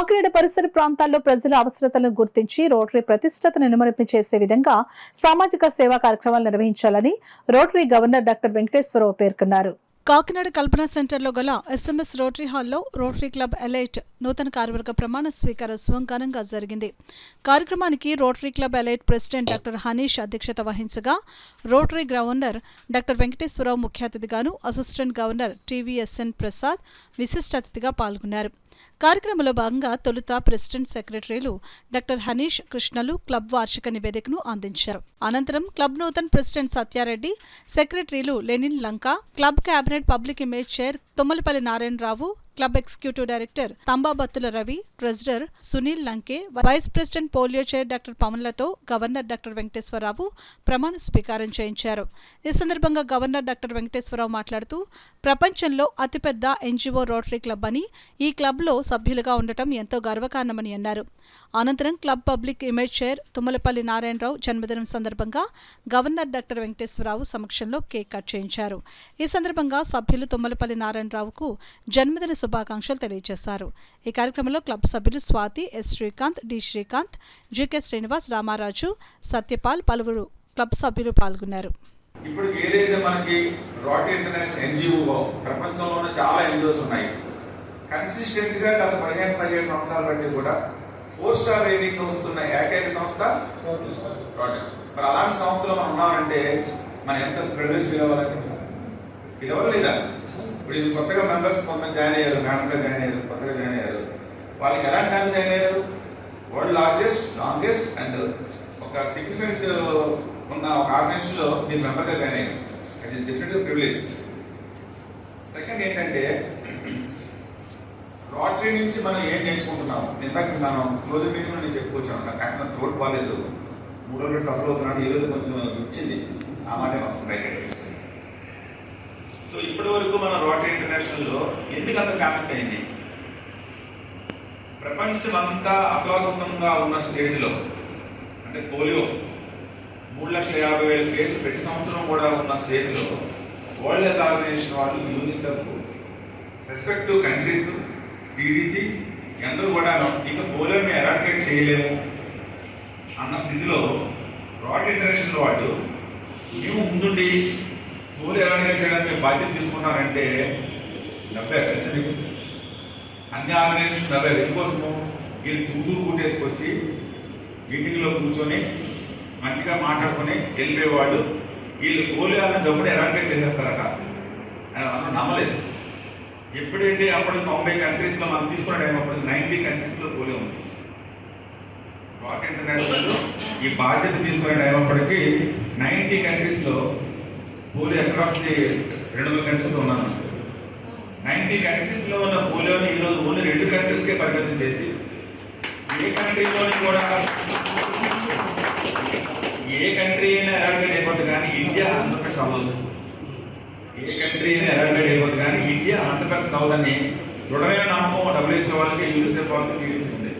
కాకినాడ పరిసర ప్రాంతాల్లో ప్రజల అవసరతలను గుర్తించి రోటరీ ప్రతిష్టతను ఇనుమడింపు చేసే విధంగా సామాజిక సేవా కార్యక్రమాలు నిర్వహించాలని రోటరీ గవర్నర్ డాక్టర్ వెంకటేశ్వరరావు పేర్కొన్నారు. కాకినాడ కల్పన సెంటర్లో గల ఎస్ఎంఎస్ రోటరీ హాల్లో రోటరీ క్లబ్ ఎలైట్ నూతన కార్యవర్గ ప్రమాణ స్వీకారోత్సవం ఘనంగా జరిగింది. కార్యక్రమానికి rotary club elite president doctor Hanish అధ్యక్షత వహించగా రోటరీ గవర్నర్ డాక్టర్ వెంకటేశ్వరరావు ముఖ్య అతిథిగాను, అసిస్టెంట్ గవర్నర్ టీవీఎస్ఎన్ ప్రసాద్ విశిష్ట అతిథిగా పాల్గొన్నారు. కార్యక్రమంలో భాగంగా తొలుత ప్రెసిడెంట్ సెక్రటరీలు డాక్టర్ హనీష్ కృష్ణలు క్లబ్ వార్షిక నివేదికను అందించారు. అనంతరం క్లబ్ నూతన ప్రెసిడెంట్ సత్యారెడ్డి, సెక్రటరీలు Lenin Lanka, club cabinet public image chair Tummalapalli Narayana Rao, club executive director Thambabattula Ravi, treasurer Sunil Lanke, vice president polio chair doctor పమలతో గవర్నర్ డాక్టర్ వెంకటేశ్వరరావు ప్రమాణ స్వీకారం చేయించారు. ఈ సందర్భంగా గవర్నర్ డాక్టర్ వెంకటేశ్వరరావు మాట్లాడుతూ ప్రపంచంలో అతిపెద్ద ఎన్జీఓ రోటరీ క్లబ్ అని, ఈ క్లబ్లో సభ్యులుగా ఉండటం ఎంతో గర్వకారణమని అన్నారు. అనంతరం club public image chair Tummalapalli Narayana Rao జన్మదినం సందర్భంగా గవర్నర్ డాక్టర్ వెంకటేశ్వరరావు సమక్షంలో కేక్ కట్ చేయించారు. ఈ సందర్భంగా సభ్యులు తుమ్మలపల్లి నారాయణరావుకు జన్మదిన శుభాకాంక్షలు తెలియజేశారు. ఈ కార్యక్రమంలో క్లబ్ సభ్యులు Swathi, S Srikanth, D Srikanth, GK Srinivas, Ramaraju, Satyapal, పలువురు క్లబ్ సభ్యులు పాల్గొన్నారు. ఇప్పుడు ఏదైతే మనకి రోటరీ ఇంటర్నేషనల్ ఎన్జిఓ ప్రపంచంలోనే చాలా ఎన్జిఓస్ ఉన్నాయి. కన్సిస్టెంట్ గా గత 15-17 సంవత్సరాల బట్టి కూడా 4 స్టార్ రేటింగ్ వస్తున్న ఏకైక సంస్థ రోటరీ. మరి అలాంటి సంస్థలో మనం ఉన్నామంటే మనం ఎంత ప్రివిలేజ్ ఫీల్ అవ్వాలండి? ఫీల్ అవ్వలేదా? ఇప్పుడు ఇది కొత్తగా మెంబర్స్ కొంతమంది జాయిన్ అయ్యారు, మేడంగా జాయిన్ అయ్యారు, కొత్తగా జాయిన్ అయ్యారు. వాళ్ళకి ఎలాంటి టైం జాయిన్ అయ్యారు? వరల్డ్ లాంగెస్ట్ అండ్ ఒక సిగ్నిఫికెంట్ ఉన్న ఒక ఆర్గనైజేషన్ లో మీరు మెంబర్గా జాయిన్ అయ్యారు. అది డెఫినెట్గా ప్రివిలేజ్. సెకండ్ ఏంటంటే రోటరీ నుంచి మనం ఏం నేర్చుకుంటున్నాం? ఇందాక మనం క్లోజర్ మీటింగ్ లో నేను చెప్పుకొచ్చాను. నాకు అక్కడ త్రోట్ బాగాలేదు, 3 రోజులు సఫర్ అవుతున్నాడు. ఈ రోజు కొంచెం ఇచ్చింది, ఆ మాట వస్తుంది. సో ఇప్పటి వరకు మన రోటరీ ఇంటర్నేషనల్ లో ఎందుకు అంత ఫేమస్ అయింది? ప్రపంచం అంతా అతలాకుతంగా ఉన్న స్టేజ్ లో, అంటే పోలియో 3,50,000 కేసులు ప్రతి సంవత్సరం కూడా ఉన్న స్టేజ్ లో వరల్డ్ హెల్త్ ఆర్గనైజేషన్ వాళ్ళు, యూనిసెఫ్, రెస్పెక్టివ్ కంట్రీస్, సిడిసి అందరూ కూడా ఇక పోలియోని ఎరాడికేట్ చేయలేము అన్న స్థితిలో రోటరీ ఇంటర్నేషనల్ వాళ్ళు మేము ముందుండి పోలియో ఎరాడికేట్ చేయడానికి మేము బాధ్యత తీసుకున్నారంటే నవ్వారు. తెలుసు మీకు? అన్ని ఆర్గనైజేషన్ నవ్వారు. ఎందుకోసము? వీళ్ళు సూచూరు కూటేసుకొచ్చి మీటింగ్లో కూర్చొని మంచిగా మాట్లాడుకొని వెళ్ళిపోయేవాళ్ళు. వీళ్ళు పోలియో అన్న జబ్బుని ఎరాడికేట్ చేసేస్తారట అని మనం నమ్మలేదు. ఎప్పుడైతే అప్పుడు 90 కంట్రీస్లో మనం తీసుకున్న టైం అప్పుడు 90 కంట్రీస్లో పోలియో ఉంది. రోటరీ ఇంటర్నేషనల్ ఈ బాధ్యత తీసుకునే టైం అప్పటికి 90 కంట్రీస్లో పోలియో అక్రాస్ ది 200 కంట్రీస్లో ఉన్నాను. 90 కంట్రీస్లో ఉన్న పోలియోని ఈరోజు ఓన్లీ 2 కంట్రీస్కే పరిమితం చేసి ఏ కంట్రీలోని కూడా ఏ కంట్రీ అయినా ఎరాడికేట్ అయిపోతుంది, కానీ ఇండియా 100% అవ్వదు. ఏ కంట్రీ అయినా ఎరాడికేట్ అయిపోతుంది, కానీ ఇండియా 100% అవ్వదని దృఢమైన నమ్మకం WHO వాళ్ళకి, యూనిసెఫ్ వాళ్ళకి, సిడిసి ఉంది.